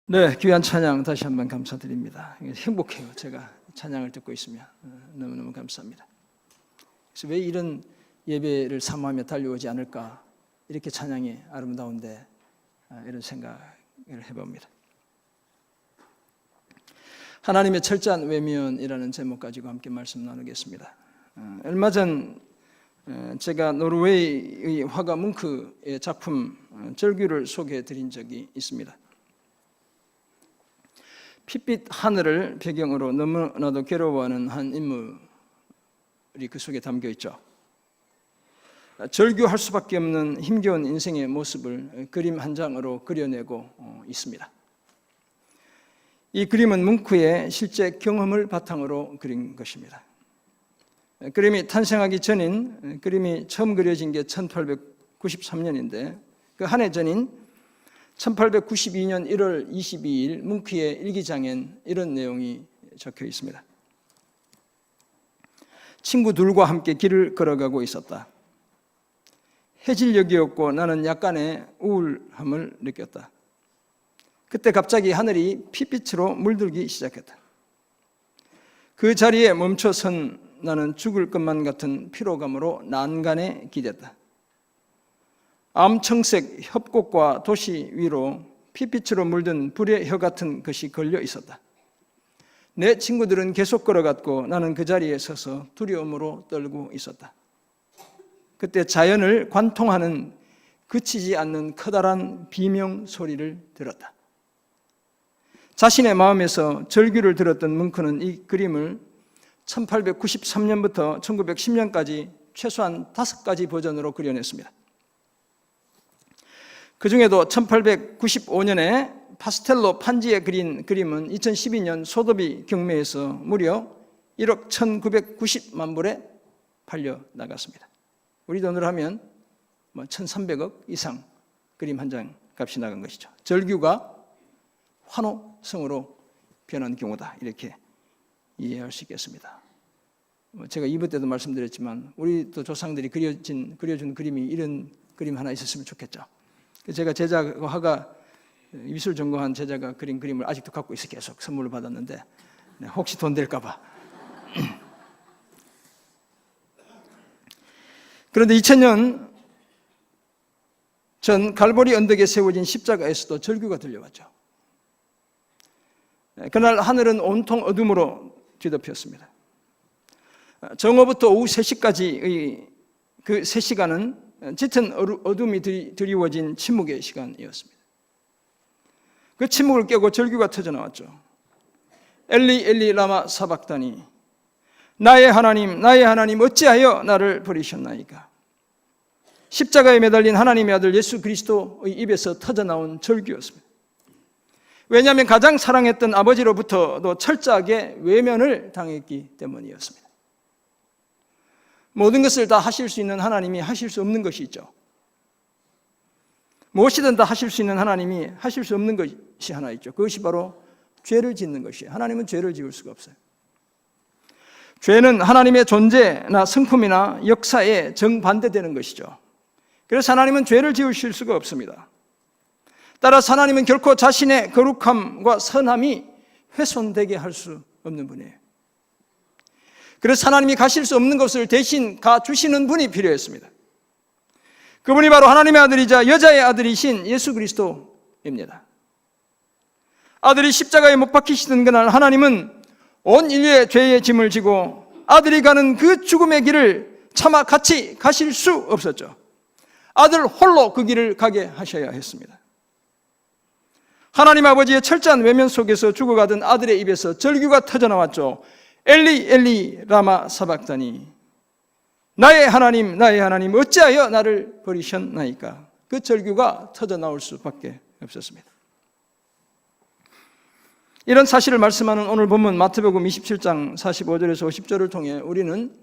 네, 귀한 찬양 다시 한번 감사드립니다. 행복해요. 제가 찬양을 듣고 있으면 너무너무 감사합니다. 그래서 왜 이런 예배를 사모하며 달려오지 않을까, 이렇게 찬양이 아름다운데 이런 생각을 해봅니다. 하나님의 철저한 외면이라는 제목 가지고 함께 말씀 나누겠습니다. 얼마 전 제가 노르웨이의 화가 뭉크의 작품 절규를 소개해 드린 적이 있습니다. 핏빛 하늘을 배경으로 너무나도 괴로워하는 한 인물이 그 속에 담겨 있죠. 절규할 수밖에 없는 힘겨운 인생의 모습을 그림 한 장으로 그려내고 있습니다. 이 그림은 뭉크의 실제 경험을 바탕으로 그린 것입니다. 그림이 탄생하기 전인, 그림이 처음 그려진 게 1893년인데 그 한 해 전인 1892년 1월 22일 뭉크의 일기장엔 이런 내용이 적혀 있습니다. 친구들과 함께 길을 걸어가고 있었다. 해질녘이었고 나는 약간의 우울함을 느꼈다. 그때 갑자기 하늘이 핏빛으로 물들기 시작했다. 그 자리에 멈춰선 나는 죽을 것만 같은 피로감으로 난간에 기댔다. 암청색 협곡과 도시 위로 핏빛으로 물든 불의 혀 같은 것이 걸려 있었다. 내 친구들은 계속 걸어갔고 나는 그 자리에 서서 두려움으로 떨고 있었다. 그때 자연을 관통하는 그치지 않는 커다란 비명 소리를 들었다. 자신의 마음에서 절규를 들었던 뭉크는 이 그림을 1893년부터 1910년까지 최소한 5가지 버전으로 그려냈습니다. 그 중에도 1895년에 파스텔로 판지에 그린 그림은 2012년 소더비 경매에서 무려 1억 1990만 불에 팔려 나갔습니다. 우리 돈으로 하면 1300억 이상 그림 한 장 값이 나간 것이죠. 절규가 환호성으로 변한 경우다, 이렇게 이해할 수 있겠습니다. 제가 2부 때도 말씀드렸지만 우리 또 조상들이 그려준 그림이 이런 그림 하나 있었으면 좋겠죠. 제가 제자가 미술 전공한 제자가 그린 그림을 아직도 갖고 있어 계속 선물을 받았는데 혹시 돈 될까 봐. 그런데 2000년 전 갈보리 언덕에 세워진 십자가에서도 절규가 들려왔죠. 그날 하늘은 온통 어둠으로 뒤덮였습니다. 정오부터 오후 3시까지의 그 3시간은 짙은 어둠이 드리워진 침묵의 시간이었습니다. 그 침묵을 깨고 절규가 터져나왔죠. 엘리 엘리 라마 사박다니, 나의 하나님 어찌하여 나를 버리셨나이까. 십자가에 매달린 하나님의 아들 예수 그리스도의 입에서 터져나온 절규였습니다. 왜냐하면 가장 사랑했던 아버지로부터도 철저하게 외면을 당했기 때문이었습니다. 모든 것을 다 하실 수 있는 하나님이 하실 수 없는 것이 있죠. 무엇이든 다 하실 수 있는 하나님이 하실 수 없는 것이 하나 있죠. 그것이 바로 죄를 짓는 것이에요. 하나님은 죄를 지을 수가 없어요. 죄는 하나님의 존재나 성품이나 역사에 정반대되는 것이죠. 그래서 하나님은 죄를 지으실 수가 없습니다. 따라서 하나님은 결코 자신의 거룩함과 선함이 훼손되게 할 수 없는 분이에요. 그래서 하나님이 가실 수 없는 것을 대신 가주시는 분이 필요했습니다. 그분이 바로 하나님의 아들이자 여자의 아들이신 예수 그리스도입니다. 아들이 십자가에 못 박히시던 그날 하나님은 온 인류의 죄의 짐을 지고 아들이 가는 그 죽음의 길을 차마 같이 가실 수 없었죠. 아들 홀로 그 길을 가게 하셔야 했습니다. 하나님 아버지의 철저한 외면 속에서 죽어가던 아들의 입에서 절규가 터져나왔죠. 엘리 엘리 라마 사박다니, 나의 하나님 어찌하여 나를 버리셨나이까. 그 절규가 터져나올 수밖에 없었습니다. 이런 사실을 말씀하는 오늘 본문 마태복음 27장 45절에서 50절을 통해 우리는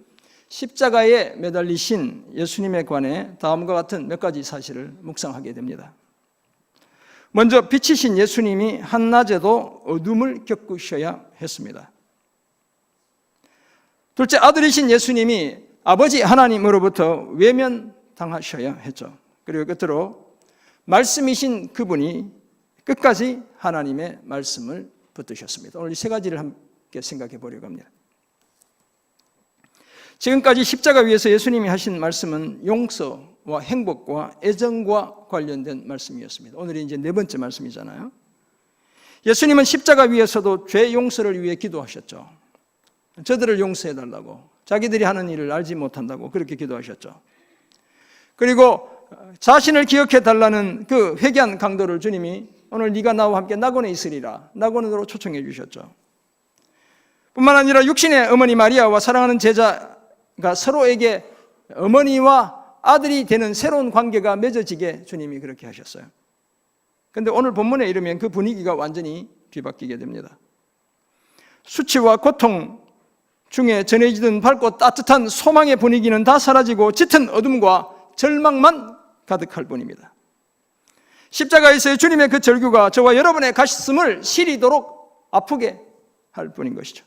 십자가에 매달리신 예수님에 관해 다음과 같은 몇 가지 사실을 묵상하게 됩니다. 먼저 빛이신 예수님이 한낮에도 어둠을 겪으셔야 했습니다. 둘째, 아들이신 예수님이 아버지 하나님으로부터 외면당하셔야 했죠. 그리고 끝으로 말씀이신 그분이 끝까지 하나님의 말씀을 붙드셨습니다. 오늘 이 세 가지를 함께 생각해 보려고 합니다. 지금까지 십자가 위에서 예수님이 하신 말씀은 용서와 행복과 애정과 관련된 말씀이었습니다. 오늘이 이제 네 번째 말씀이잖아요. 예수님은 십자가 위에서도 죄 용서를 위해 기도하셨죠. 저들을 용서해 달라고, 자기들이 하는 일을 알지 못한다고 그렇게 기도하셨죠. 그리고 자신을 기억해 달라는 그 회개한 강도를 주님이 오늘 네가 나와 함께 낙원에 있으리라, 낙원으로 초청해 주셨죠. 뿐만 아니라 육신의 어머니 마리아와 사랑하는 제자가 서로에게 어머니와 아들이 되는 새로운 관계가 맺어지게 주님이 그렇게 하셨어요. 그런데 오늘 본문에 이르면 그 분위기가 완전히 뒤바뀌게 됩니다. 수치와 고통 중에 전해지던 밝고 따뜻한 소망의 분위기는 다 사라지고 짙은 어둠과 절망만 가득할 뿐입니다. 십자가에서의 주님의 그 절규가 저와 여러분의 가슴을 시리도록 아프게 할 뿐인 것이죠.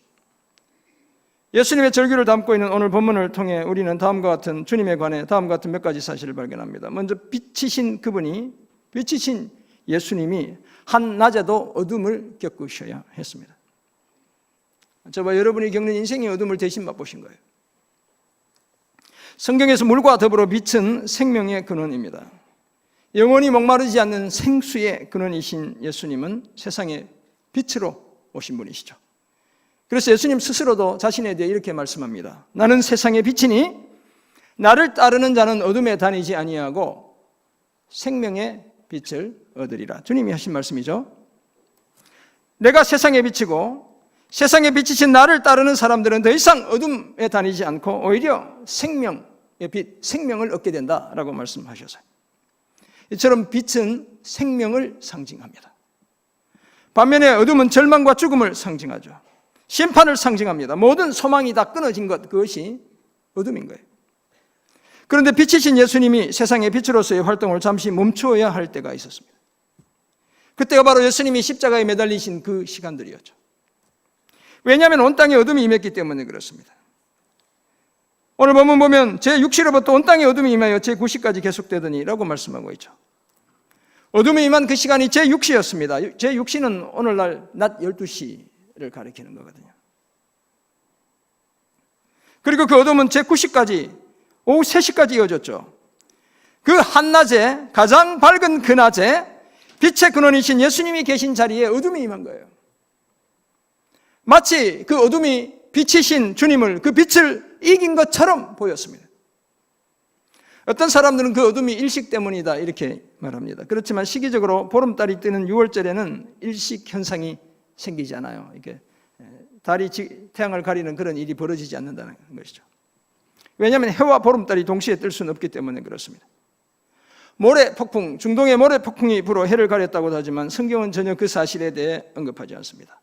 예수님의 절규를 담고 있는 오늘 본문을 통해 우리는 다음과 같은 주님에 관해 다음과 같은 몇 가지 사실을 발견합니다. 먼저 빛이신 그분이, 빛이신 예수님이 한낮에도 어둠을 겪으셔야 했습니다. 저와 여러분이 겪는 인생의 어둠을 대신 맛보신 거예요. 성경에서 물과 더불어 빛은 생명의 근원입니다. 영원히 목마르지 않는 생수의 근원이신 예수님은 세상의 빛으로 오신 분이시죠. 그래서 예수님 스스로도 자신에 대해 이렇게 말씀합니다. 나는 세상의 빛이니 나를 따르는 자는 어둠에 다니지 아니하고 생명의 빛을 얻으리라. 주님이 하신 말씀이죠. 내가 세상의 빛이고 세상의 빛이신 나를 따르는 사람들은 더 이상 어둠에 다니지 않고 오히려 생명의 빛, 생명을 얻게 된다라고 말씀하셨어요. 이처럼 빛은 생명을 상징합니다. 반면에 어둠은 절망과 죽음을 상징하죠. 심판을 상징합니다. 모든 소망이 다 끊어진 것, 그것이 어둠인 거예요. 그런데 빛이신 예수님이 세상의 빛으로서의 활동을 잠시 멈추어야 할 때가 있었습니다. 그때가 바로 예수님이 십자가에 매달리신 그 시간들이었죠. 왜냐하면 온 땅에 어둠이 임했기 때문에 그렇습니다. 오늘 본문 보면 제6시로부터 온 땅에 어둠이 임하여 제9시까지 계속되더니 라고 말씀하고 있죠. 어둠이 임한 그 시간이 제6시였습니다. 제6시는 오늘날 낮 12시를 가리키는 거거든요. 그리고 그 어둠은 제9시까지 오후 3시까지 이어졌죠. 그 한낮에, 가장 밝은 그 낮에 빛의 근원이신 예수님이 계신 자리에 어둠이 임한 거예요. 마치 그 어둠이 빛이신 주님을, 그 빛을 이긴 것처럼 보였습니다. 어떤 사람들은 그 어둠이 일식 때문이다 이렇게 말합니다. 그렇지만 시기적으로 보름달이 뜨는 6월절에는 일식 현상이 생기지 않아요. 이렇게 달이 태양을 가리는 그런 일이 벌어지지 않는다는 것이죠. 왜냐하면 해와 보름달이 동시에 뜰 수는 없기 때문에 그렇습니다. 모래폭풍, 중동의 모래폭풍이 불어 해를 가렸다고 하지만 성경은 전혀 그 사실에 대해 언급하지 않습니다.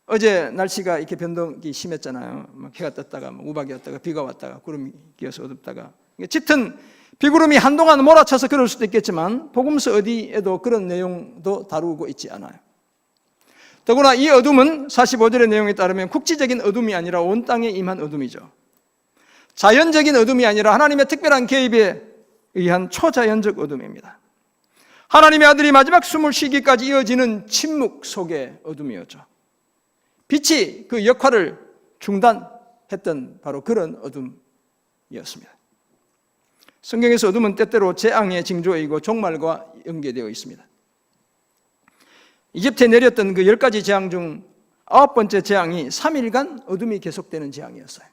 어제 날씨가 이렇게 변동이 심했잖아요. 막 해가 떴다가 우박이 왔다가 비가 왔다가 구름이 끼어서 어둡다가, 짙은 비구름이 한동안 몰아쳐서 그럴 수도 있겠지만 복음서 어디에도 그런 내용도 다루고 있지 않아요. 더구나 이 어둠은 45절의 내용에 따르면 국지적인 어둠이 아니라 온 땅에 임한 어둠이죠. 자연적인 어둠이 아니라 하나님의 특별한 개입에 의한 초자연적 어둠입니다. 하나님의 아들이 마지막 숨을 쉬기까지 이어지는 침묵 속의 어둠이었죠. 빛이 그 역할을 중단했던 바로 그런 어둠이었습니다. 성경에서 어둠은 때때로 재앙의 징조이고 종말과 연계되어 있습니다. 이집트에 내렸던 그 10가지 재앙 중 9번째 재앙이 3일간 어둠이 계속되는 재앙이었어요.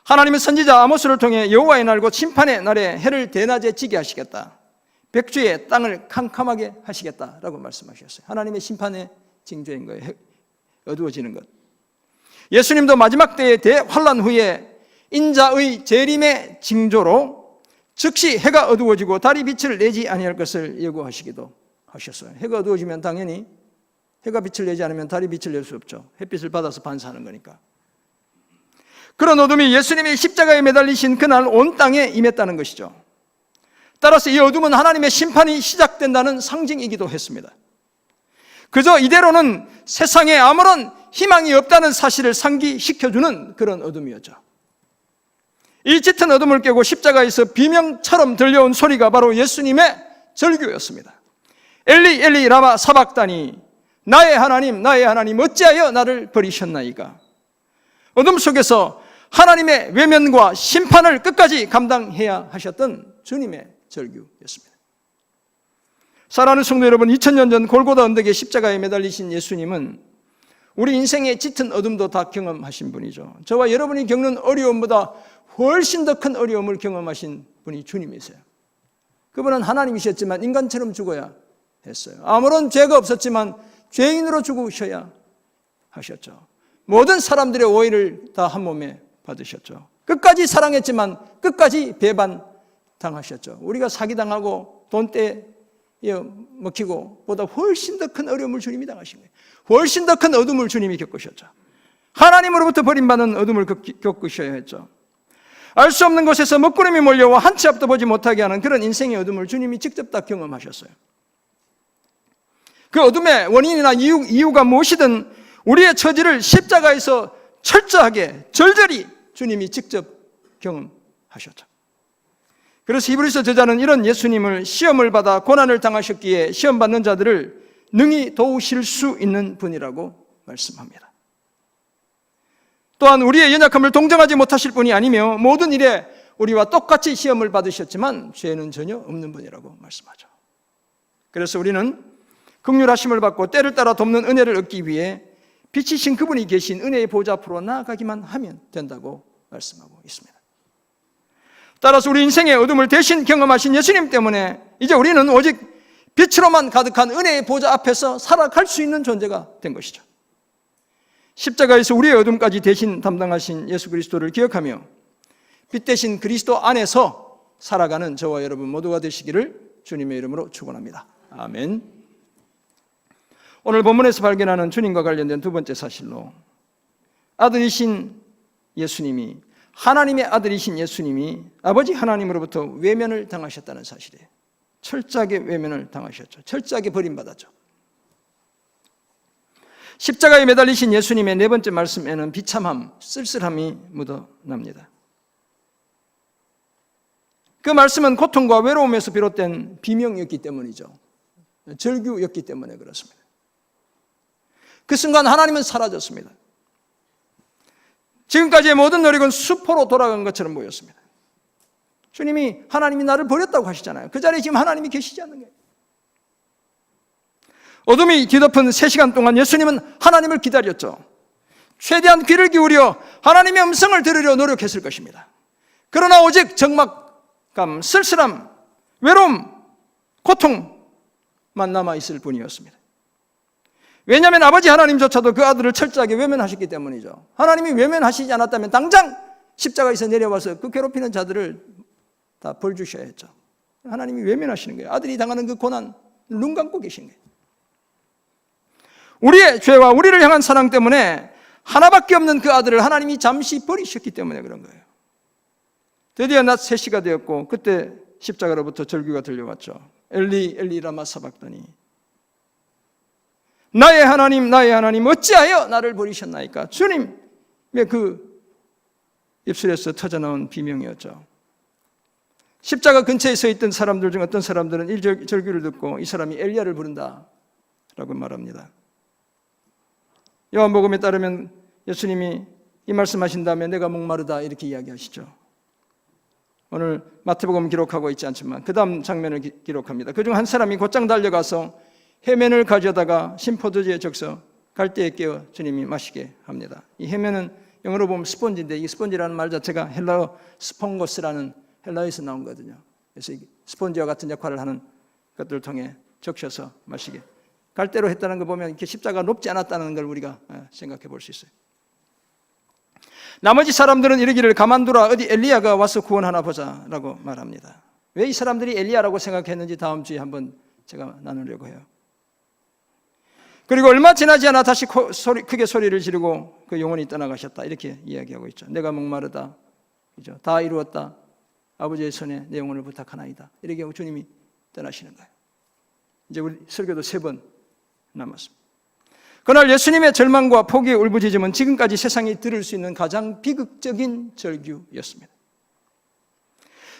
하나님은 선지자 아모스를 통해 여호와의 날 곧 심판의 날에 해를 대낮에 지게 하시겠다, 백주에 땅을 캄캄하게 하시겠다라고 말씀하셨어요. 하나님의 심판의 징조인 거예요. 어두워지는 것. 예수님도 마지막 때의 대환란 후에 인자의 재림의 징조로 즉시 해가 어두워지고 달이 빛을 내지 아니할 것을 예고하시기도 하셨어요. 해가 어두워지면 당연히 해가 빛을 내지 않으면 달이 빛을 낼 수 없죠. 햇빛을 받아서 반사하는 거니까. 그런 어둠이 예수님이 십자가에 매달리신 그날 온 땅에 임했다는 것이죠. 따라서 이 어둠은 하나님의 심판이 시작된다는 상징이기도 했습니다. 그저 이대로는 세상에 아무런 희망이 없다는 사실을 상기시켜주는 그런 어둠이었죠. 이 짙은 어둠을 깨고 십자가에서 비명처럼 들려온 소리가 바로 예수님의 절규였습니다. 엘리 엘리 라마 사박다니 나의 하나님 어찌하여 나를 버리셨나이까. 어둠 속에서 하나님의 외면과 심판을 끝까지 감당해야 하셨던 주님의 절규였습니다. 사랑하는 성도 여러분, 2000년 전 골고다 언덕에 십자가에 매달리신 예수님은 우리 인생의 짙은 어둠도 다 경험하신 분이죠. 저와 여러분이 겪는 어려움보다 훨씬 더 큰 어려움을 경험하신 분이 주님이세요. 그분은 하나님이셨지만 인간처럼 죽어야 했어요. 아무런 죄가 없었지만 죄인으로 죽으셔야 하셨죠. 모든 사람들의 오해를 다 한 몸에 받으셨죠. 끝까지 사랑했지만 끝까지 배반당하셨죠. 우리가 사기당하고 돈떼 먹히고 보다 훨씬 더 큰 어려움을 주님이 당하신 거예요. 훨씬 더 큰 어둠을 주님이 겪으셨죠. 하나님으로부터 버림받는 어둠을 겪으셔야 했죠. 알 수 없는 곳에서 먹구름이 몰려와 한 치 앞도 보지 못하게 하는 그런 인생의 어둠을 주님이 직접 다 경험하셨어요. 그 어둠의 원인이나 이유가 무엇이든 우리의 처지를 십자가에서 철저하게 절절히 주님이 직접 경험하셨죠. 그래서 히브리서 저자는 이런 예수님을 시험을 받아 고난을 당하셨기에 시험받는 자들을 능히 도우실 수 있는 분이라고 말씀합니다. 또한 우리의 연약함을 동정하지 못하실 분이 아니며 모든 일에 우리와 똑같이 시험을 받으셨지만 죄는 전혀 없는 분이라고 말씀하죠. 그래서 우리는 긍휼하심을 받고 때를 따라 돕는 은혜를 얻기 위해 빛이신 그분이 계신 은혜의 보좌 앞으로 나아가기만 하면 된다고 말씀하고 있습니다. 따라서 우리 인생의 어둠을 대신 경험하신 예수님 때문에 이제 우리는 오직 빛으로만 가득한 은혜의 보좌 앞에서 살아갈 수 있는 존재가 된 것이죠. 십자가에서 우리의 어둠까지 대신 담당하신 예수 그리스도를 기억하며 빛 대신 그리스도 안에서 살아가는 저와 여러분 모두가 되시기를 주님의 이름으로 축원합니다. 아멘. 오늘 본문에서 발견하는 주님과 관련된 두 번째 사실로 아들이신 예수님이, 하나님의 아들이신 예수님이 아버지 하나님으로부터 외면을 당하셨다는 사실이에요. 철저하게 외면을 당하셨죠. 철저하게 버림받았죠. 십자가에 매달리신 예수님의 네 번째 말씀에는 비참함, 쓸쓸함이 묻어납니다. 그 말씀은 고통과 외로움에서 비롯된 비명이었기 때문이죠. 절규였기 때문에 그렇습니다. 그 순간 하나님은 사라졌습니다. 지금까지의 모든 노력은 수포로 돌아간 것처럼 보였습니다. 주님이 하나님이 나를 버렸다고 하시잖아요. 그 자리에 지금 하나님이 계시지 않는 거예요. 어둠이 뒤덮은 3시간 동안 예수님은 하나님을 기다렸죠. 최대한 귀를 기울여 하나님의 음성을 들으려 노력했을 것입니다. 그러나 오직 적막감, 쓸쓸함, 외로움, 고통만 남아있을 뿐이었습니다. 왜냐하면 아버지 하나님조차도 그 아들을 철저하게 외면하셨기 때문이죠. 하나님이 외면하시지 않았다면 당장 십자가에서 내려와서 그 괴롭히는 자들을 다 벌 주셔야 했죠. 하나님이 외면하시는 거예요. 아들이 당하는 그 고난 눈 감고 계신 거예요. 우리의 죄와 우리를 향한 사랑 때문에 하나밖에 없는 그 아들을 하나님이 잠시 버리셨기 때문에 그런 거예요. 드디어 낮 3시가 되었고 그때 십자가로부터 절규가 들려왔죠. 엘리 엘리 라마 사박다니 나의 하나님 어찌하여 나를 버리셨나이까. 주님의 그 입술에서 터져나온 비명이었죠. 십자가 근처에 서 있던 사람들 중 어떤 사람들은 이 절규를 듣고 이 사람이 엘리야를 부른다 라고 말합니다. 요한복음에 따르면 예수님이 이 말씀하신 다음에 내가 목마르다 이렇게 이야기하시죠. 오늘 마태복음 기록하고 있지 않지만 그 다음 장면을 기록합니다. 그중 한 사람이 곧장 달려가서 해면을 가져다가 신포도주에 적셔 갈대에 깨어 주님이 마시게 합니다. 이 해면은 영어로 보면 스폰지인데 이 스폰지라는 말 자체가 헬라어 스폰고스라는 헬라어에서 나온 거거든요. 그래서 스폰지와 같은 역할을 하는 것들을 통해 적셔서 마시게. 갈대로 했다는 거 보면 이렇게 십자가가 높지 않았다는 걸 우리가 생각해 볼 수 있어요. 나머지 사람들은 이르기를 가만두라 어디 엘리야가 와서 구원하나 보자라고 말합니다. 왜 이 사람들이 엘리야라고 생각했는지 다음 주에 한번 제가 나누려고 해요. 그리고 얼마 지나지 않아 다시 크게 소리를 지르고 그 영혼이 떠나가셨다 이렇게 이야기하고 있죠. 내가 목마르다, 그죠? 다 이루었다. 아버지의 손에 내 영혼을 부탁하나이다. 이렇게 하고 주님이 떠나시는 거예요. 이제 우리 설교도 3번 남았습니다. 그날 예수님의 절망과 포기의 울부짖음은 지금까지 세상이 들을 수 있는 가장 비극적인 절규였습니다.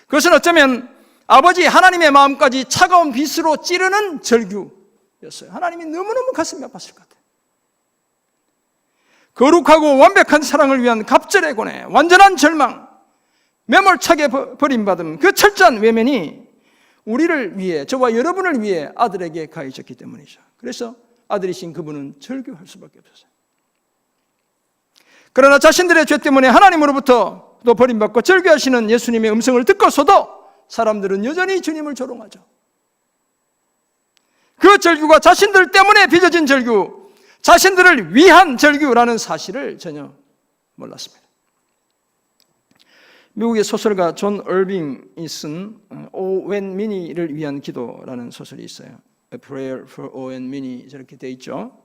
그것은 어쩌면 아버지 하나님의 마음까지 차가운 빛으로 찌르는 절규였어요. 하나님이 너무너무 가슴이 아팠을 것 같아요. 거룩하고 완벽한 사랑을 위한 갑절의 고뇌, 완전한 절망, 매몰차게 버림받음, 그 철저한 외면이 우리를 위해, 저와 여러분을 위해 아들에게 가해졌기 때문이죠. 그래서 아들이신 그분은 절규할 수밖에 없었어요. 그러나 자신들의 죄 때문에 하나님으로부터 또 버림받고 절규하시는 예수님의 음성을 듣고서도 사람들은 여전히 주님을 조롱하죠. 그 절규가 자신들 때문에 빚어진 절규, 자신들을 위한 절규라는 사실을 전혀 몰랐습니다. 미국의 소설가 존 얼빙이 쓴 오웬 미니를 위한 기도라는 소설이 있어요. A Prayer for Owen Minnie, 저렇게 돼 있죠.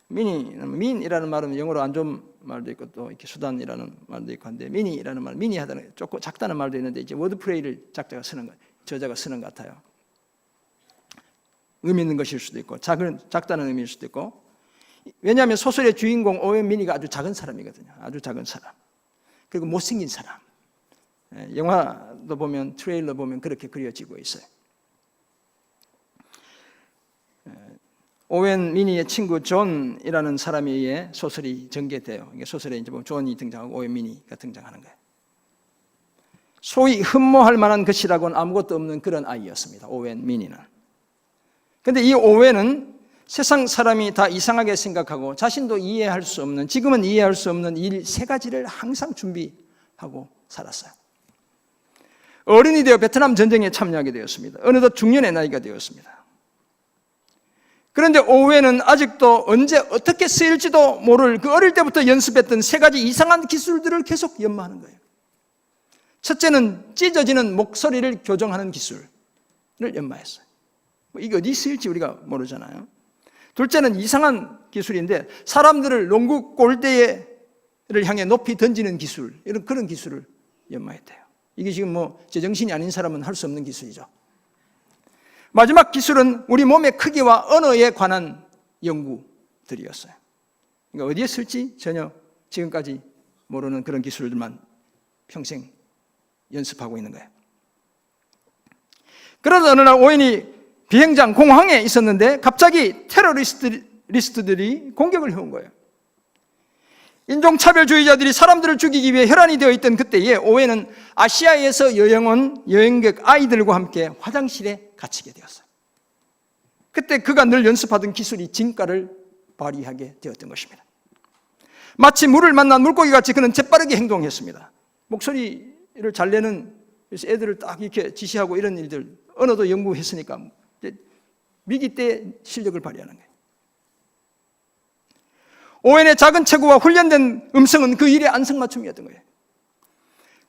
민이라는 말은 영어로 안 좋은 말도 있고 또 이렇게 수단이라는 말도 있고 한데, 미니라는 말, 미니하다는 조금 작다는 말도 있는데 이제 워드플레이를 작자가 쓰는 거, 저자가 쓰는 것 같아요. 의미 있는 것일 수도 있고 작다는 의미일 수도 있고. 왜냐하면 소설의 주인공 오웬 미니가 아주 작은 사람이거든요. 아주 작은 사람. 그리고 못생긴 사람. 영화도 보면, 트레일러 보면 그렇게 그려지고 있어요. 오웬 미니의 친구 존이라는 사람에 의해 소설이 전개돼요. 소설에 이제 보면 존이 등장하고 오웬 미니가 등장하는 거예요. 소위 흠모할 만한 것이라고는 아무것도 없는 그런 아이였습니다. 오웬 미니는. 그런데 이 오웬은 세상 사람이 다 이상하게 생각하고 자신도 이해할 수 없는, 지금은 이해할 수 없는 일 세 가지를 항상 준비하고 살았어요. 어른이 되어 베트남 전쟁에 참여하게 되었습니다. 어느덧 중년의 나이가 되었습니다. 그런데 오웬은 아직도 언제 어떻게 쓰일지도 모를 그 어릴 때부터 연습했던 세 가지 이상한 기술들을 계속 연마하는 거예요. 첫째는 찢어지는 목소리를 교정하는 기술을 연마했어요. 이게 어디 쓰일지 우리가 모르잖아요. 둘째는 이상한 기술인데 사람들을 농구 골대를 향해 높이 던지는 기술, 이런 그런 기술을 연마했대요. 이게 지금 제정신이 아닌 사람은 할 수 없는 기술이죠. 마지막 기술은 우리 몸의 크기와 언어에 관한 연구들이었어요. 그러니까 어디에 쓸지 전혀 지금까지 모르는 그런 기술들만 평생 연습하고 있는 거예요. 그러다 어느 날 오웬이 비행장 공항에 있었는데 갑자기 테러리스트들이 공격을 해온 거예요. 인종차별주의자들이 사람들을 죽이기 위해 혈안이 되어 있던 그때에 오웬은 아시아에서 여행 온 여행객 아이들과 함께 화장실에 갇히게 되었어요. 그때 그가 늘 연습하던 기술이 진가를 발휘하게 되었던 것입니다. 마치 물을 만난 물고기 같이 그는 재빠르게 행동했습니다. 목소리를 잘 내는 애들을 딱 이렇게 지시하고 이런 일들, 언어도 연구했으니까 미기 때 실력을 발휘하는 거예요. 오웬의 작은 체구와 훈련된 음성은 그 일의 안성맞춤이었던 거예요.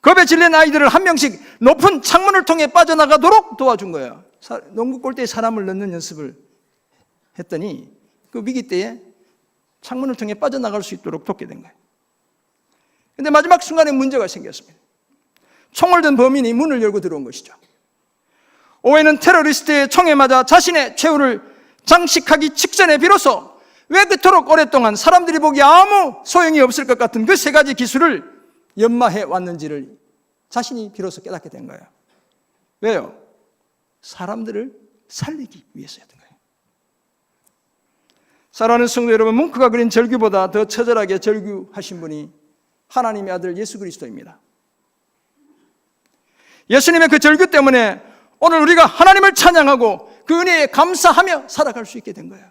겁에 질린 아이들을 한 명씩 높은 창문을 통해 빠져나가도록 도와준 거예요. 농구 골대에 사람을 넣는 연습을 했더니 그 위기 때에 창문을 통해 빠져나갈 수 있도록 돕게 된 거예요. 그런데 마지막 순간에 문제가 생겼습니다. 총을 든 범인이 문을 열고 들어온 것이죠. 오웬은 테러리스트의 총에 맞아 자신의 최후를 장식하기 직전에 비로소 왜 그토록 오랫동안 사람들이 보기에 아무 소용이 없을 것 같은 그 세 가지 기술을 연마해 왔는지를 자신이 비로소 깨닫게 된 거예요. 왜요? 사람들을 살리기 위해서였던 거예요. 사랑하는 성도 여러분, 뭉크가 그린 절규보다 더 처절하게 절규하신 분이 하나님의 아들 예수 그리스도입니다. 예수님의 그 절규 때문에 오늘 우리가 하나님을 찬양하고 그 은혜에 감사하며 살아갈 수 있게 된 거예요.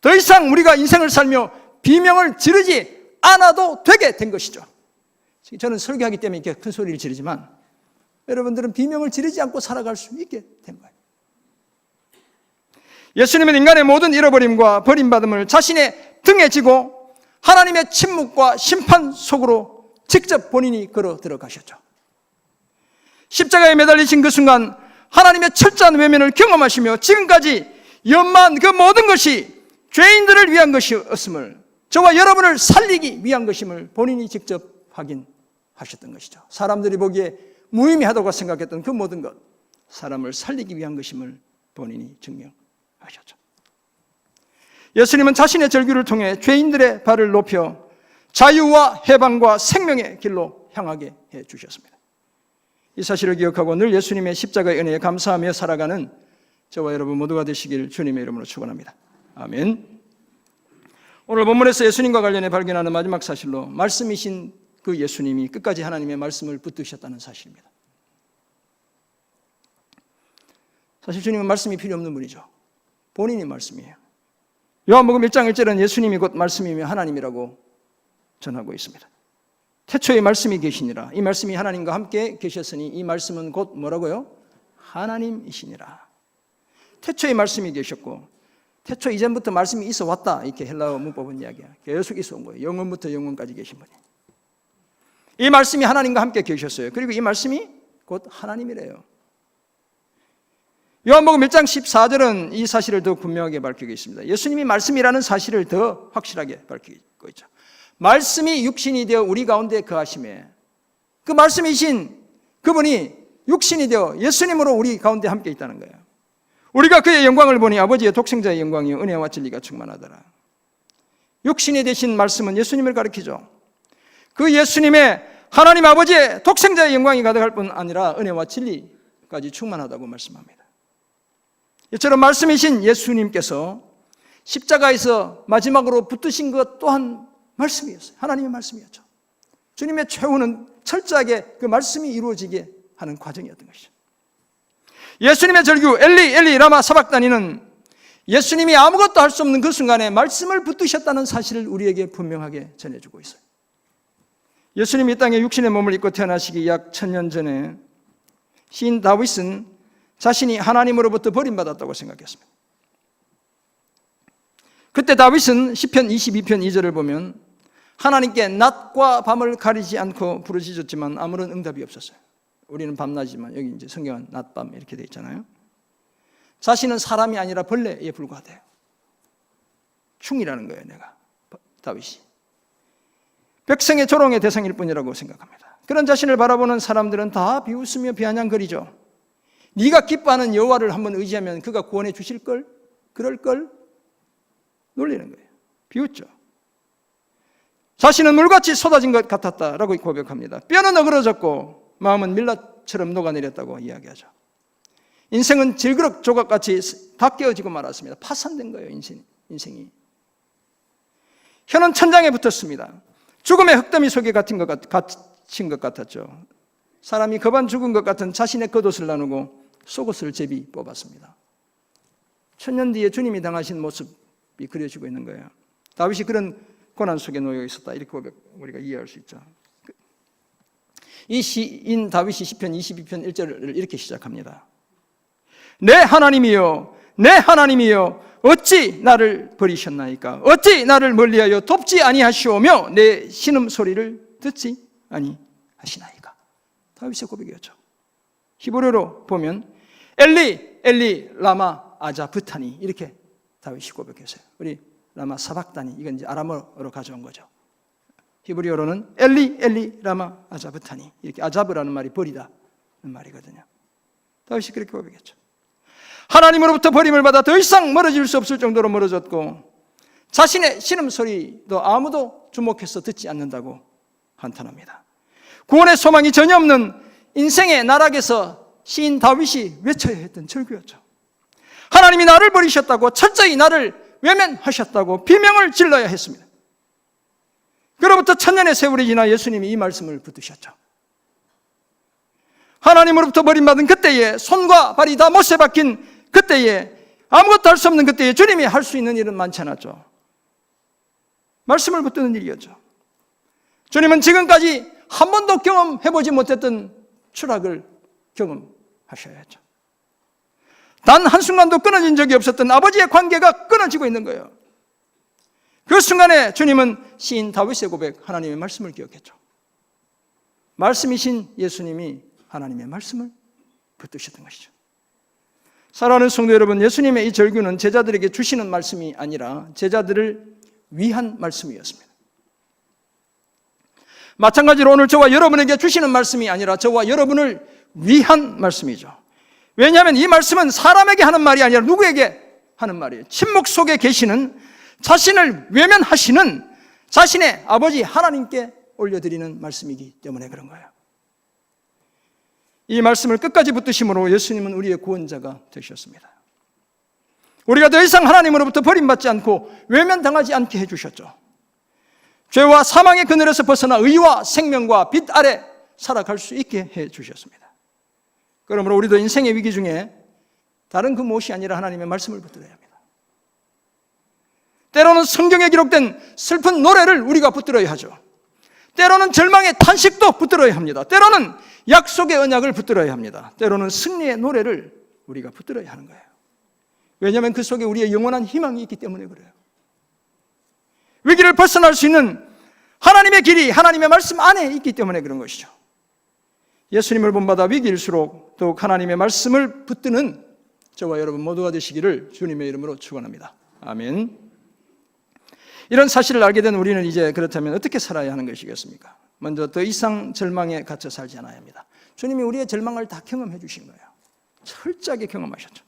더 이상 우리가 인생을 살며 비명을 지르지 않아도 되게 된 것이죠. 저는 설교하기 때문에 이렇게 큰 소리를 지르지만 여러분들은 비명을 지르지 않고 살아갈 수 있게 된 거예요. 예수님은 인간의 모든 잃어버림과 버림받음을 자신의 등에 지고 하나님의 침묵과 심판 속으로 직접 본인이 걸어 들어가셨죠. 십자가에 매달리신 그 순간 하나님의 철저한 외면을 경험하시며 지금까지 연마한 그 모든 것이 죄인들을 위한 것이었음을, 저와 여러분을 살리기 위한 것임을 본인이 직접 확인하셨던 것이죠. 사람들이 보기에 무의미하다고 생각했던 그 모든 것, 사람을 살리기 위한 것임을 본인이 증명하셨죠. 예수님은 자신의 절규를 통해 죄인들의 발을 높여 자유와 해방과 생명의 길로 향하게 해주셨습니다. 이 사실을 기억하고 늘 예수님의 십자가의 은혜에 감사하며 살아가는 저와 여러분 모두가 되시길 주님의 이름으로 축원합니다. 아멘. 오늘 본문에서 예수님과 관련해 발견하는 마지막 사실로 말씀이신 그 예수님이 끝까지 하나님의 말씀을 붙드셨다는 사실입니다. 사실 주님은 말씀이 필요 없는 분이죠. 본인이 말씀이에요. 요한복음 1장 1절은 예수님이 곧 말씀이며 하나님이라고 전하고 있습니다. 태초에 말씀이 계시니라. 이 말씀이 하나님과 함께 계셨으니 이 말씀은 곧 뭐라고요? 하나님이시니라. 태초에 말씀이 계셨고 태초 이전부터 말씀이 있어 왔다. 이렇게 헬라어 문법은 이야기야. 계속 있어 온 거예요. 영원부터 영원까지 계신 분이. 이 말씀이 하나님과 함께 계셨어요. 그리고 이 말씀이 곧 하나님이래요. 요한복음 1장 14절은 이 사실을 더 분명하게 밝히고 있습니다. 예수님이 말씀이라는 사실을 더 확실하게 밝히고 있죠. 말씀이 육신이 되어 우리 가운데 거하심에 그 말씀이신 그분이 육신이 되어 예수님으로 우리 가운데 함께 있다는 거예요. 우리가 그의 영광을 보니 아버지의 독생자의 영광이요 은혜와 진리가 충만하더라. 육신이 되신 말씀은 예수님을 가리키죠. 그 예수님의 하나님 아버지의 독생자의 영광이 가득할 뿐 아니라 은혜와 진리까지 충만하다고 말씀합니다. 이처럼 말씀이신 예수님께서 십자가에서 마지막으로 붙드신 것 또한 말씀이었어요. 하나님의 말씀이었죠. 주님의 최후는 철저하게 그 말씀이 이루어지게 하는 과정이었던 것이죠. 예수님의 절규 엘리 엘리 라마 사박다니는 예수님이 아무것도 할 수 없는 그 순간에 말씀을 붙드셨다는 사실을 우리에게 분명하게 전해주고 있어요. 예수님이 이 땅에 육신의 몸을 입고 태어나시기 약 1000년 전에 시인 다윗은 자신이 하나님으로부터 버림받았다고 생각했습니다. 그때 다윗은 시편 22편 2절을 보면 하나님께 낮과 밤을 가리지 않고 부르짖었지만 아무런 응답이 없었어요. 우리는 밤낮이지만 여기 이제 성경은 낮밤 이렇게 되어 있잖아요. 자신은 사람이 아니라 벌레에 불과하대요. 충이라는 거예요, 내가. 다윗이. 백성의 조롱의 대상일 뿐이라고 생각합니다. 그런 자신을 바라보는 사람들은 다 비웃으며 비아냥거리죠. 네가 기뻐하는 여호와를 한번 의지하면 그가 구원해 주실걸? 그럴걸? 놀리는 거예요. 비웃죠. 자신은 물같이 쏟아진 것 같았다라고 고백합니다. 뼈는 어그러졌고 마음은 밀랍처럼 녹아내렸다고 이야기하죠. 인생은 질그럭 조각같이 다 깨어지고 말았습니다. 파산된 거예요, 인생이. 혀는 천장에 붙었습니다. 죽음의 흙더미 속에 갇힌 것 같았죠. 사람이 거반 죽은 것 같은 자신의 겉옷을 나누고 속옷을 제비 뽑았습니다. 1000년 뒤에 주님이 당하신 모습이 그려지고 있는 거예요. 다윗이 그런 고난 속에 놓여 있었다. 이렇게 우리가 이해할 수 있죠. 이 시인 다윗이 시편 22편 1절을 이렇게 시작합니다. 내 하나님이여, 내 하나님이여, 어찌 나를 버리셨나이까? 어찌 나를 멀리하여 돕지 아니하시오며 내 신음 소리를 듣지 아니하시나이까? 다윗의 고백이었죠. 히브리어로 보면 엘리 엘리 라마 아자브타니 이렇게 다윗이 고백했어요. 우리 라마 사박다니 이건 이제 아람어로 가져온 거죠. 히브리어로는 엘리 엘리 라마 아자브타니 이렇게 아자브라는 말이 버리다는 말이거든요. 다윗이 그렇게 고백했죠. 하나님으로부터 버림을 받아 더 이상 멀어질 수 없을 정도로 멀어졌고 자신의 신음소리도 아무도 주목해서 듣지 않는다고 한탄합니다. 구원의 소망이 전혀 없는 인생의 나락에서 시인 다윗이 외쳐야 했던 절규였죠. 하나님이 나를 버리셨다고, 철저히 나를 외면하셨다고 비명을 질러야 했습니다. 그로부터 1000년의 세월이 지나 예수님이 이 말씀을 붙드셨죠. 하나님으로부터 버림받은 그때에, 손과 발이 다 못에 박힌 그때에, 아무것도 할 수 없는 그때에 주님이 할 수 있는 일은 많지 않았죠. 말씀을 붙드는 일이었죠. 주님은 지금까지 한 번도 경험해보지 못했던 추락을 경험하셔야 했죠. 단 한순간도 끊어진 적이 없었던 아버지의 관계가 끊어지고 있는 거예요. 그 순간에 주님은 시인 다윗의 고백, 하나님의 말씀을 기억했죠. 말씀이신 예수님이 하나님의 말씀을 붙드셨던 것이죠. 사랑하는 성도 여러분, 예수님의 이 절규는 제자들에게 주시는 말씀이 아니라 제자들을 위한 말씀이었습니다. 마찬가지로 오늘 저와 여러분에게 주시는 말씀이 아니라 저와 여러분을 위한 말씀이죠. 왜냐하면 이 말씀은 사람에게 하는 말이 아니라 누구에게 하는 말이에요. 침묵 속에 계시는, 자신을 외면하시는 자신의 아버지 하나님께 올려드리는 말씀이기 때문에 그런 거예요. 이 말씀을 끝까지 붙드심으로 예수님은 우리의 구원자가 되셨습니다. 우리가 더 이상 하나님으로부터 버림받지 않고 외면당하지 않게 해주셨죠. 죄와 사망의 그늘에서 벗어나 의와 생명과 빛 아래 살아갈 수 있게 해주셨습니다. 그러므로 우리도 인생의 위기 중에 다른 그 무엇이 아니라 하나님의 말씀을 붙들어야 합니다. 때로는 성경에 기록된 슬픈 노래를 우리가 붙들어야 하죠. 때로는 절망의 탄식도 붙들어야 합니다. 때로는 약속의 언약을 붙들어야 합니다. 때로는 승리의 노래를 우리가 붙들어야 하는 거예요. 왜냐하면 그 속에 우리의 영원한 희망이 있기 때문에 그래요. 위기를 벗어날 수 있는 하나님의 길이 하나님의 말씀 안에 있기 때문에 그런 것이죠. 예수님을 본받아 위기일수록 더욱 하나님의 말씀을 붙드는 저와 여러분 모두가 되시기를 주님의 이름으로 축원합니다. 아멘. 이런 사실을 알게 된 우리는 이제 그렇다면 어떻게 살아야 하는 것이겠습니까? 먼저 더 이상 절망에 갇혀 살지 않아야 합니다. 주님이 우리의 절망을 다 경험해 주신 거예요. 철저하게 경험하셨죠.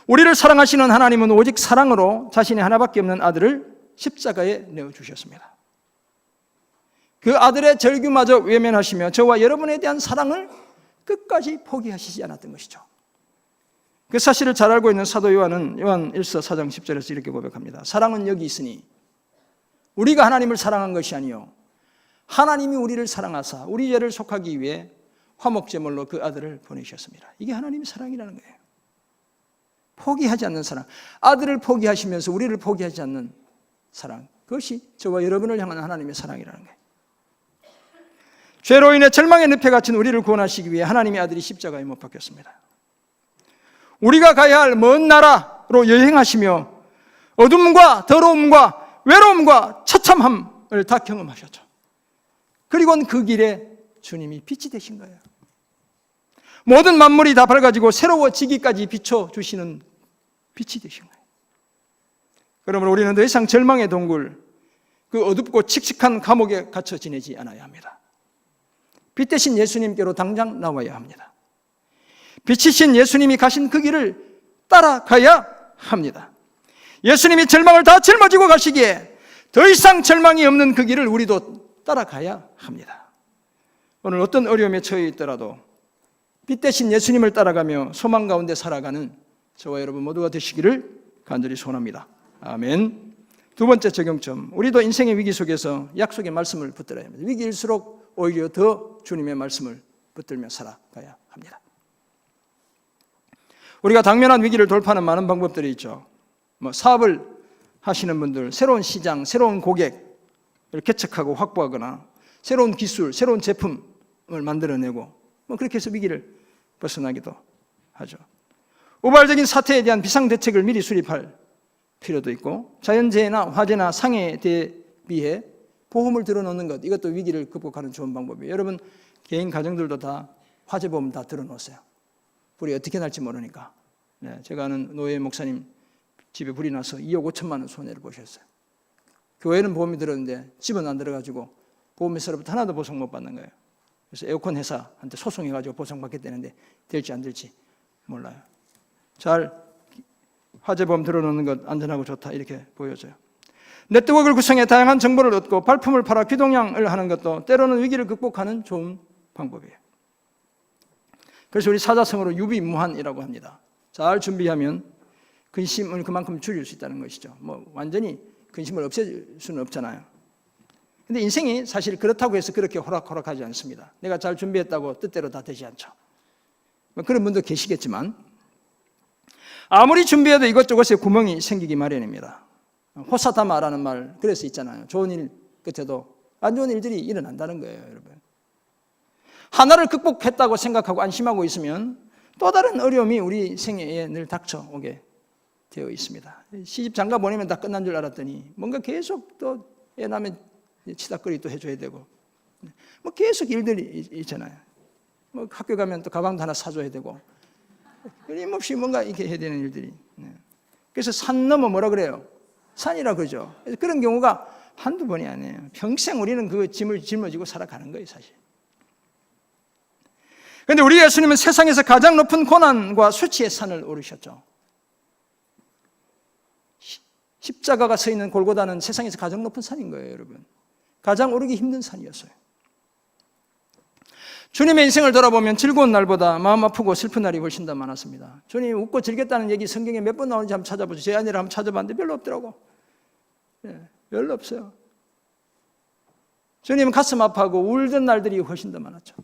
우리를 사랑하시는 하나님은 오직 사랑으로 자신의 하나밖에 없는 아들을 십자가에 내어주셨습니다. 그 아들의 절규마저 외면하시며 저와 여러분에 대한 사랑을 끝까지 포기하시지 않았던 것이죠. 그 사실을 잘 알고 있는 사도 요한은 요한 1서 4장 10절에서 이렇게 고백합니다. 사랑은 여기 있으니 우리가 하나님을 사랑한 것이 아니요 하나님이 우리를 사랑하사 우리 죄를 속하기 위해 화목제물로 그 아들을 보내셨습니다. 이게 하나님의 사랑이라는 거예요. 포기하지 않는 사랑, 아들을 포기하시면서 우리를 포기하지 않는 사랑, 그것이 저와 여러분을 향한 하나님의 사랑이라는 거예요. 죄로 인해 절망의 늪에 갇힌 우리를 구원하시기 위해 하나님의 아들이 십자가에 못 박혔습니다. 우리가 가야 할 먼 나라로 여행하시며 어둠과 더러움과 외로움과 처참함을 다 경험하셨죠. 그리고는 그 길에 주님이 빛이 되신 거예요. 모든 만물이 다 밝아지고 새로워지기까지 비춰주시는 빛이 되신 거예요. 그러므로 우리는 더 이상 절망의 동굴, 그 어둡고 칙칙한 감옥에 갇혀 지내지 않아야 합니다. 빛 대신 예수님께로 당장 나와야 합니다. 빛이신 예수님이 가신 그 길을 따라가야 합니다. 예수님이 절망을 다 짊어지고 가시기에 더 이상 절망이 없는 그 길을 우리도 따라가야 합니다. 오늘 어떤 어려움에 처해 있더라도 빛 대신 예수님을 따라가며 소망 가운데 살아가는 저와 여러분 모두가 되시기를 간절히 소원합니다. 아멘. 두 번째 적용점, 우리도 인생의 위기 속에서 약속의 말씀을 붙들어야 합니다. 위기일수록 오히려 더 주님의 말씀을 붙들며 살아가야 합니다. 우리가 당면한 위기를 돌파하는 많은 방법들이 있죠. 사업을 하시는 분들, 새로운 시장, 새로운 고객을 개척하고 확보하거나 새로운 기술, 새로운 제품을 만들어내고 그렇게 해서 위기를 벗어나기도 하죠. 우발적인 사태에 대한 비상대책을 미리 수립할 필요도 있고 자연재해나 화재나 상해에 대비해 보험을 들어놓는 것, 이것도 위기를 극복하는 좋은 방법이에요. 여러분 개인 가정들도 다 화재보험 다 들어놓으세요. 불이 어떻게 날지 모르니까. 제가 아는 노예 목사님 집에 불이 나서 2억 5천만 원 손해를 보셨어요. 교회는 보험이 들었는데 집은 안 들어가지고 보험회사로부터 하나도 보상 못 받는 거예요. 그래서 에어컨 회사한테 소송해가지고 보상받겠다는데 될지 안 될지 몰라요. 잘 화재보험 들어놓는 것 안전하고 좋다 이렇게 보여져요. 네트워크를 구성해 다양한 정보를 얻고 발품을 팔아 귀동냥을 하는 것도 때로는 위기를 극복하는 좋은 방법이에요. 그래서 우리 사자성어로 유비무환이라고 합니다. 잘 준비하면 근심을 그만큼 줄일 수 있다는 것이죠. 완전히 근심을 없앨 수는 없잖아요. 근데 인생이 사실 그렇다고 해서 그렇게 호락호락하지 않습니다. 내가 잘 준비했다고 뜻대로 다 되지 않죠. 그런 분도 계시겠지만 아무리 준비해도 이것저것에 구멍이 생기기 마련입니다. 호사다마라는 말 그래서 있잖아요. 좋은 일 끝에도 안 좋은 일들이 일어난다는 거예요, 여러분. 하나를 극복했다고 생각하고 안심하고 있으면 또 다른 어려움이 우리 생애에 늘 닥쳐오게 되어 있습니다. 시집 장가 보내면 다 끝난 줄 알았더니 뭔가 계속 또 애 낳으면 치닥거리 또 해줘야 되고 계속 일들이 있잖아요. 학교 가면 또 가방도 하나 사줘야 되고 끊임없이 뭔가 이렇게 해야 되는 일들이. 그래서 산 넘어 뭐라 그래요? 산이라 그러죠. 그런 경우가 한두 번이 아니에요. 평생 우리는 그 짐을 짊어지고 살아가는 거예요, 사실. 그런데 우리 예수님은 세상에서 가장 높은 고난과 수치의 산을 오르셨죠. 십자가가 서 있는 골고다는 세상에서 가장 높은 산인 거예요, 여러분. 가장 오르기 힘든 산이었어요. 주님의 인생을 돌아보면 즐거운 날보다 마음 아프고 슬픈 날이 훨씬 더 많았습니다. 주님이 웃고 즐겼다는 얘기 성경에 몇 번 나오는지 한번 찾아보죠. 제 아내를 한번 찾아봤는데 별로 없더라고. 별로 없어요. 주님은 가슴 아파하고 울던 날들이 훨씬 더 많았죠.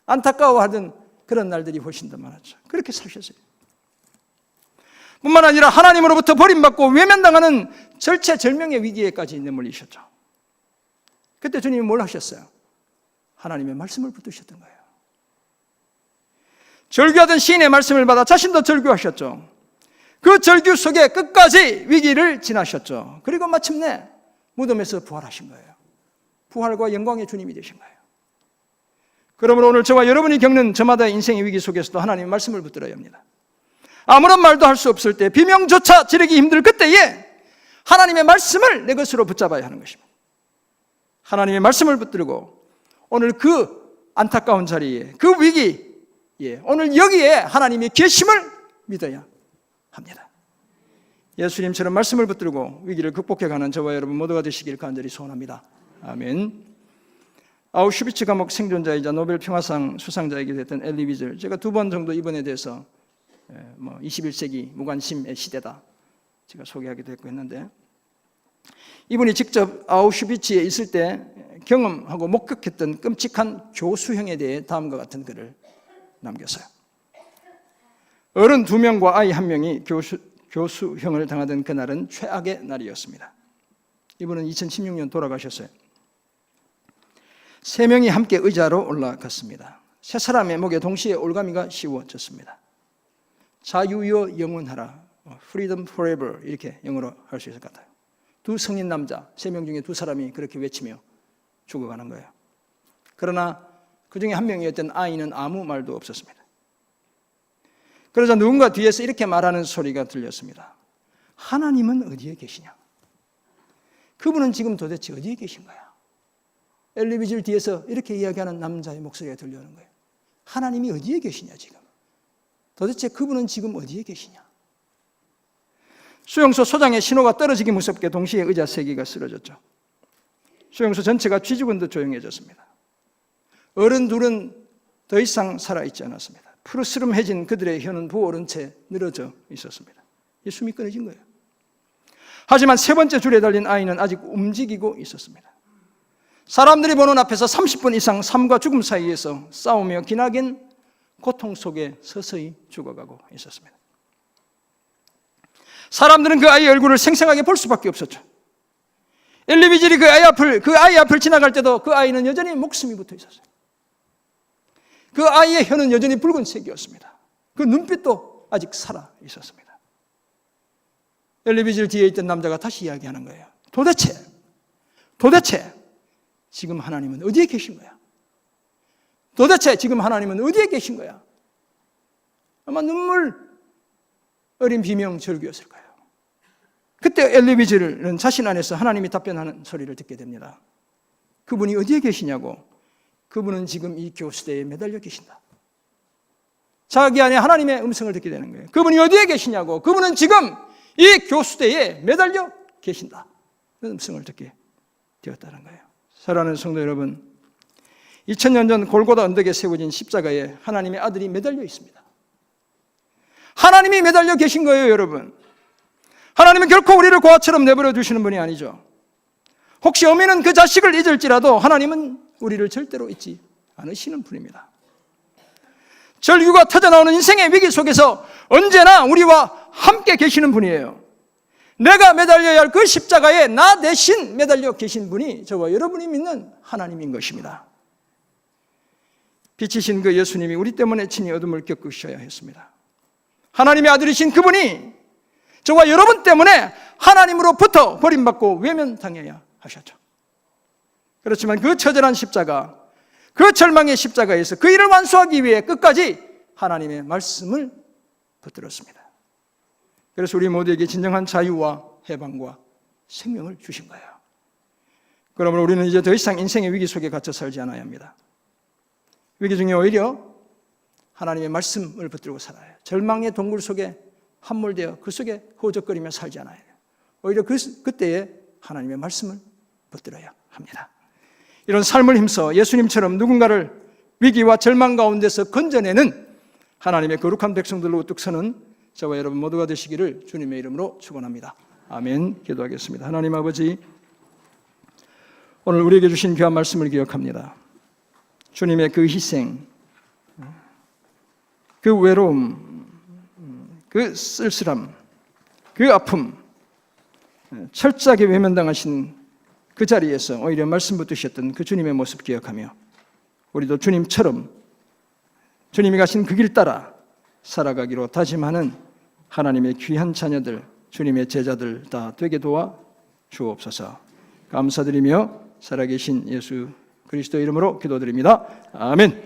안타까워하던 그런 날들이 훨씬 더 많았죠. 그렇게 사셨어요. 뿐만 아니라 하나님으로부터 버림받고 외면당하는 절체절명의 위기에까지 내몰리셨죠. 그때 주님이 뭘 하셨어요? 하나님의 말씀을 붙드셨던 거예요. 절규하던 시인의 말씀을 받아 자신도 절규하셨죠. 그 절규 속에 끝까지 위기를 지나셨죠. 그리고 마침내 무덤에서 부활하신 거예요. 부활과 영광의 주님이 되신 거예요. 그러므로 오늘 저와 여러분이 겪는 저마다의 인생의 위기 속에서도 하나님의 말씀을 붙들어야 합니다. 아무런 말도 할 수 없을 때, 비명조차 지르기 힘들 그때에 하나님의 말씀을 내 것으로 붙잡아야 하는 것입니다. 하나님의 말씀을 붙들고 오늘 그 안타까운 자리에, 그 위기에, 오늘 여기에 하나님의 계심을 믿어야 합니다. 예수님처럼 말씀을 붙들고 위기를 극복해가는 저와 여러분 모두가 되시길 간절히 소원합니다. 아멘. 아우슈비츠 감옥 생존자이자 노벨 평화상 수상자이기도 했던 엘리 위즐, 제가 2번 정도 이번에 대해서 21세기 무관심의 시대다 제가 소개하기도 했고 했는데, 이분이 직접 아우슈비츠에 있을 때 경험하고 목격했던 끔찍한 교수형에 대해 다음과 같은 글을 남겼어요. 어른 2명과 아이 1명이 교수형을 당하던 그날은 최악의 날이었습니다. 이분은 2016년 돌아가셨어요. 3명이 함께 의자로 올라갔습니다. 3사람의 목에 동시에 올가미가 씌워졌습니다. 자유여 영원하라, Freedom Forever, 이렇게 영어로 할 수 있을 것 같아요. 2 성인 남자, 3명 중에 2사람이 그렇게 외치며 죽어가는 거예요. 그러나 그 중에 1명이었던 아이는 아무 말도 없었습니다. 그러자 누군가 뒤에서 이렇게 말하는 소리가 들렸습니다. 하나님은 어디에 계시냐? 그분은 지금 도대체 어디에 계신 거야? 엘리 위즐 뒤에서 이렇게 이야기하는 남자의 목소리가 들려오는 거예요. 하나님이 어디에 계시냐 지금? 도대체 그분은 지금 어디에 계시냐? 수용소 소장의 신호가 떨어지기 무섭게 동시에 의자 3개가 쓰러졌죠. 수용소 전체가 쥐죽은 듯 조용해졌습니다. 어른 둘은 더 이상 살아있지 않았습니다. 푸르스름해진 그들의 혀는 부어오른 채 늘어져 있었습니다. 숨이 끊어진 거예요. 하지만 3번째 줄에 달린 아이는 아직 움직이고 있었습니다. 사람들이 보는 앞에서 30분 이상 삶과 죽음 사이에서 싸우며 기나긴 고통 속에 서서히 죽어가고 있었습니다. 사람들은 그 아이의 얼굴을 생생하게 볼 수밖에 없었죠. 엘리 위즐이 그 아이 앞을 지나갈 때도 그 아이는 여전히 목숨이 붙어 있었어요. 그 아이의 혀는 여전히 붉은색이었습니다. 그 눈빛도 아직 살아 있었습니다. 엘리 위즐 뒤에 있던 남자가 다시 이야기하는 거예요. 도대체 지금 하나님은 어디에 계신 거야? 도대체 지금 하나님은 어디에 계신 거야? 아마 눈물 어린 비명 절규였을 거예요. 그때 엘리 위즐은 자신 안에서 하나님이 답변하는 소리를 듣게 됩니다. 그분이 어디에 계시냐고. 그분은 지금 이 교수대에 매달려 계신다. 자기 안에 하나님의 음성을 듣게 되는 거예요. 그분이 어디에 계시냐고. 그분은 지금 이 교수대에 매달려 계신다. 그 음성을 듣게 되었다는 거예요. 사랑하는 성도 여러분, 2000년 전 골고다 언덕에 세워진 십자가에 하나님의 아들이 매달려 있습니다. 하나님이 매달려 계신 거예요, 여러분. 하나님은 결코 우리를 고아처럼 내버려 두시는 분이 아니죠. 혹시 어미는 그 자식을 잊을지라도 하나님은 우리를 절대로 잊지 않으시는 분입니다. 절규가 터져나오는 인생의 위기 속에서 언제나 우리와 함께 계시는 분이에요. 내가 매달려야 할 그 십자가에 나 대신 매달려 계신 분이 저와 여러분이 믿는 하나님인 것입니다. 빛이신 그 예수님이 우리 때문에 친히 어둠을 겪으셔야 했습니다. 하나님의 아들이신 그분이 저와 여러분 때문에 하나님으로부터 버림받고 외면당해야 하셨죠. 그렇지만 그 처절한 십자가, 그 절망의 십자가에서 그 일을 완수하기 위해 끝까지 하나님의 말씀을 붙들었습니다. 그래서 우리 모두에게 진정한 자유와 해방과 생명을 주신 거예요. 그러므로 우리는 이제 더 이상 인생의 위기 속에 갇혀 살지 않아야 합니다. 위기 중에 오히려 하나님의 말씀을 붙들고 살아요. 절망의 동굴 속에 함몰되어 그 속에 허우적거리며 살지 않아야 돼요. 오히려 그때에 하나님의 말씀을 붙들어야 합니다. 이런 삶을 힘써 예수님처럼 누군가를 위기와 절망 가운데서 건져내는 하나님의 거룩한 백성들로 우뚝 서는 저와 여러분 모두가 되시기를 주님의 이름으로 축원합니다. 아멘. 기도하겠습니다. 하나님 아버지, 오늘 우리에게 주신 귀한 말씀을 기억합니다. 주님의 그 희생, 그 외로움, 그 쓸쓸함, 그 아픔, 철저하게 외면당하신 그 자리에서 오히려 말씀 붙드셨던 그 주님의 모습 기억하며 우리도 주님처럼 주님이 가신 그 길 따라 살아가기로 다짐하는 하나님의 귀한 자녀들, 주님의 제자들 다 되게 도와 주옵소서. 감사드리며 살아계신 예수 그리스도 이름으로 기도드립니다. 아멘.